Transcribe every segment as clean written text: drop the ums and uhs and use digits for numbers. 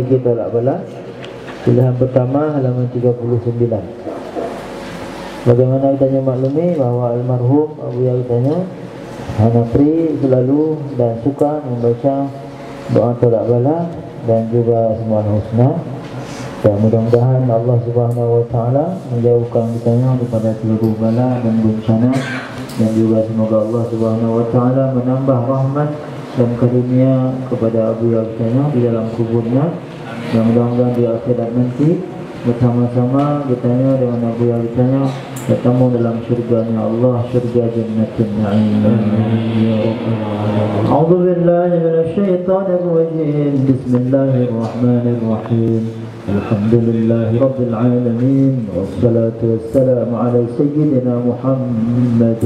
fikir tolak bala. Pilihan pertama halaman 39. Bagaimana kita maklumi bahwa almarhum Abu Yahya Hanafri selalu dan suka membaca doa tolak bala dan juga semua husna. Dan mudah-mudahan Allah Subhanahu wa taala menjauhkan kita daripada seluruh bala dan bencana, dan juga semoga Allah Subhanahu wa taala menambah rahmat dan karunia kepada Abu Yahya di dalam kuburnya, dan mudah-mudahan di akhirat nanti bersama-sama kita dengan Abu Yahya bertemu dalam syurganya Allah, syurga Jannatul Na'im. A'udzu billahi minasy syaithanir rajim. Bismillahirrahmanirrahim. Alhamdulillahi rabbil alamin, wassalatu wassalamu ala sayyidina Muhammad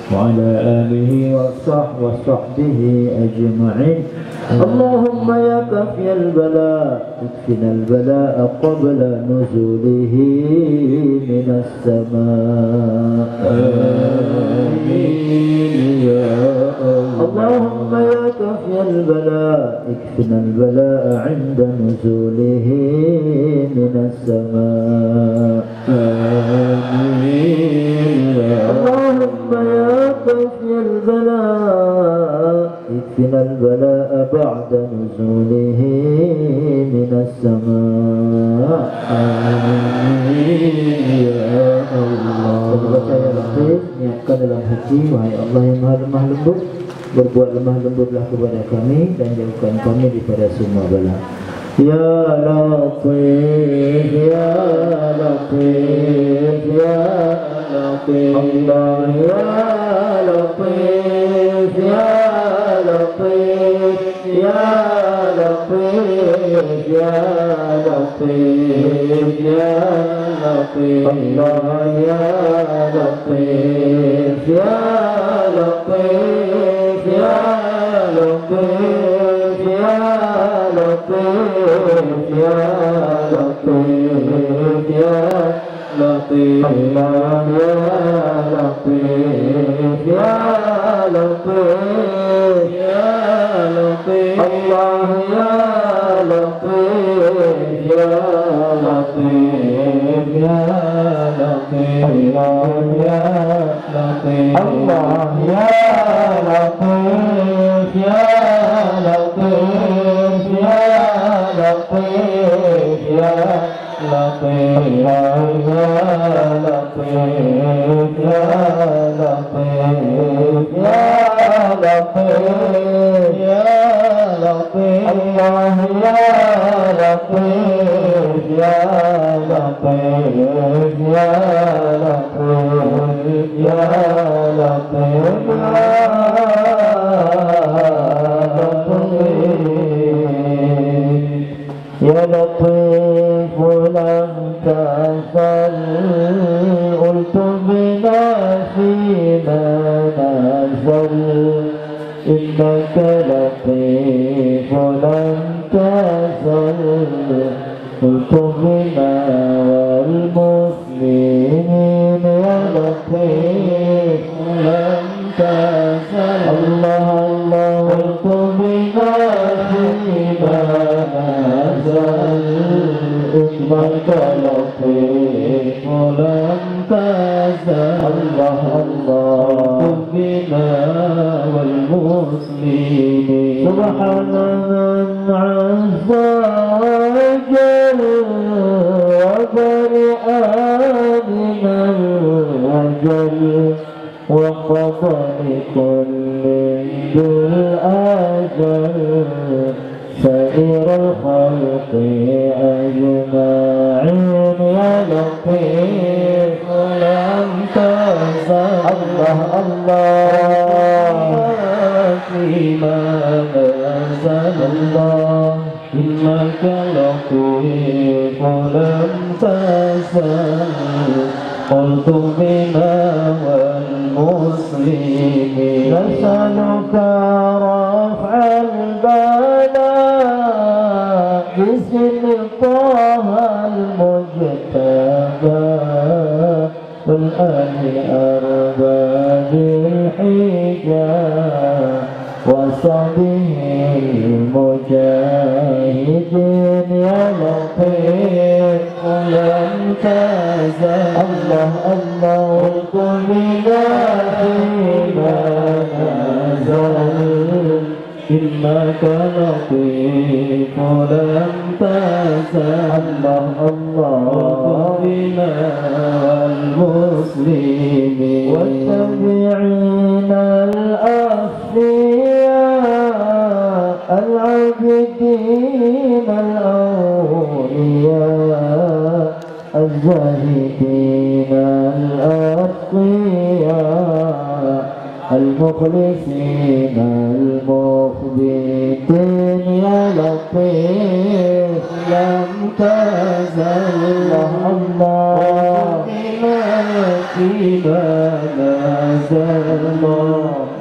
wa ala alihi wa sahbihi ajma'in. Allahumma ya kafiyal bala ikfinal bala qabla nuzulihi minas sama'. Amin ya Allah. Allahumma ya kafiyal bala ikfinal bala 'inda nuzulihi minas sama'. Amin ya Allah. Allahumma ya kafiyal bala ikfinal bala بعد نزوله من السماء. آمين يا Allah. Baca yang latif, niatkan dalam hati, wahai Allah yang maha lemah lembut, berbuat lemah lembutlah kepada kami dan jauhkan kami daripada semua bala. Ya Latif, Ya Latif, Ya Latif, Allah ya Latif, Ya Latif, Ya Latif, Ya Latif, Ya Latif, Allah ya Latif, Ya Latif, Ya Latif, Ya Latif, Ya Latif, Ya Latif, Allah ya Latif, Ya Latif, Ya Latif, Allah ya Latif, Ya Latif, Ya Latif, Allah ya Latif, Allah ya Latif, Ya Latif, Ya Latif, Ya Latif, Ya Latif, Ya Latif, Ya Latif, Ya Latif, Allah ya Latif, Ya Latif, Ya Latif, Ya Latif, Ya Latif, lam tazal qultu bina fima nazal. Innaka latif lam tazal qultu bina wal muslimin. Ya Latif lam tazal, Allah Allah, qultu bina fima nazal. Innaka latif lam tazal, Allah Allah, bina wal muslimin. Subhana man azza wa jalla wa bari'a minal wajal wa qadari kullin bil ajal. سائر الخلق أجمعين. يا لطيف لم تزل، الله الله فيما نزل الله. إنك لطيف لم تزل قلت بنا والمسلمين. نسألك رفع البلاء باسم طه المجتبى والآل أرباب الحجاب وصحبه المجاهدين. لطيف لم تزل الله الله قل فيما نزل إنك لطيف لم تزل الله الله بنا والمسلمين والتابعين الأصفياء العابدين الأولياء الزاهدين الأتقياء المخلصين المخبتين يا لطيف لم تزل الله فيما نزل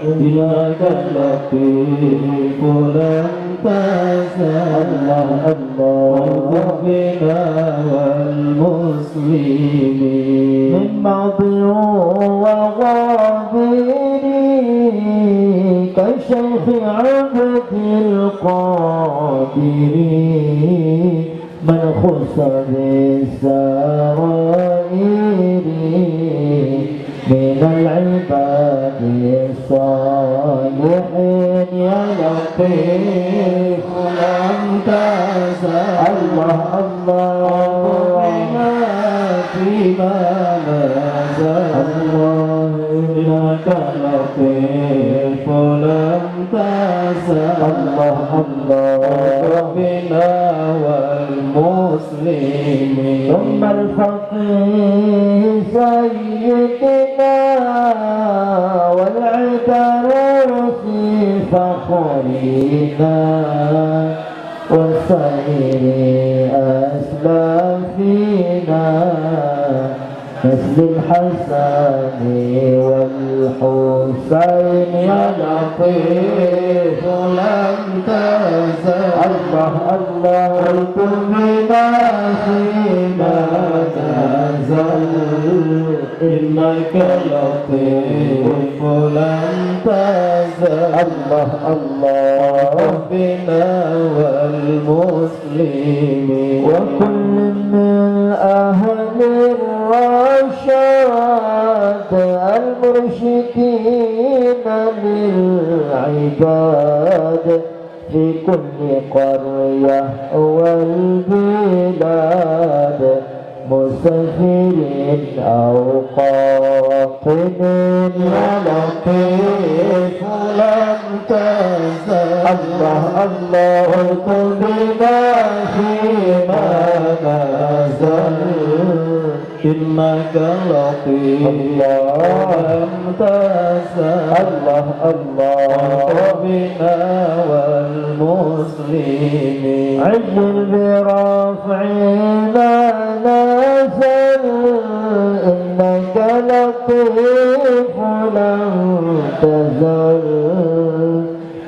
إنك لطيف لم تزل الله بنا والمسلمين من ماضي وغابر كالشيخ عبد القادر من خص بالسرائر من العباد الصالحين يا لطيف لم تزل الله الله فيما نزل الله إنك لطيف لم تزل الله الله ربنا والمسلمين ثم الفقيه سيدنا والعتروس فخرنا وسائر أسلافنا مثل الحسن والحسين يا لطيف لم تزل الله الله قلبنا فيما تزل إنك لطيف لم تزل الله الله ربنا والمسلمين وكل من أهل الرشاد المرشدين للعباد في كل قرية والبلاد مسافر أو قاطن يا لطيف لم تزل الله الله قلبنا فيما نزل إنك لطيف لم تزل الله الله بنا والمسلمين عجل برفعنا نزل إنك لطيف لم تزل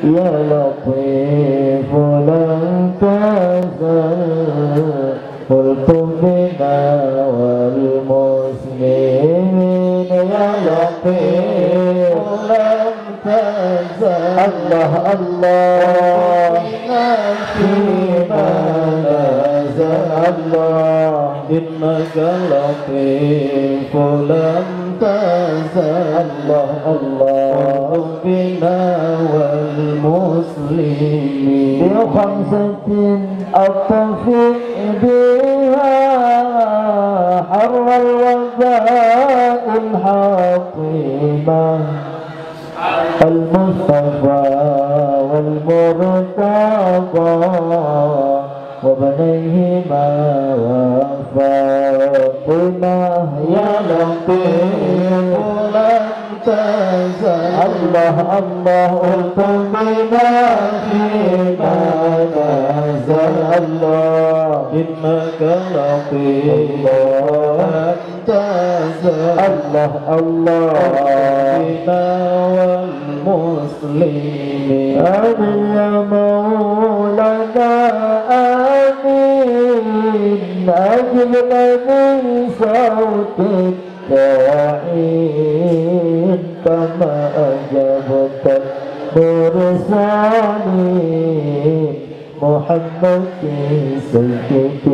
يا لطيف لم تزل قلت بنا والمسلمين يا لطيف لم تزل الله الله فيما نزل الله إنك لطيف لم تزل الله الله بنا والمسلمين بخمسة أطفئ بها حر الوباء الحطيمة المصطفى والمرتضى وبنيهما وفاطمة يا لطيف لم تزل الله الله بنا فيما نزل الله إنك لطيف لم تزل الله الله بنا والمسلمين آمين يا مولانا آمين أجبنا من صوت الداعين كما أجبت المرسلين محمد سيد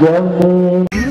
الجميل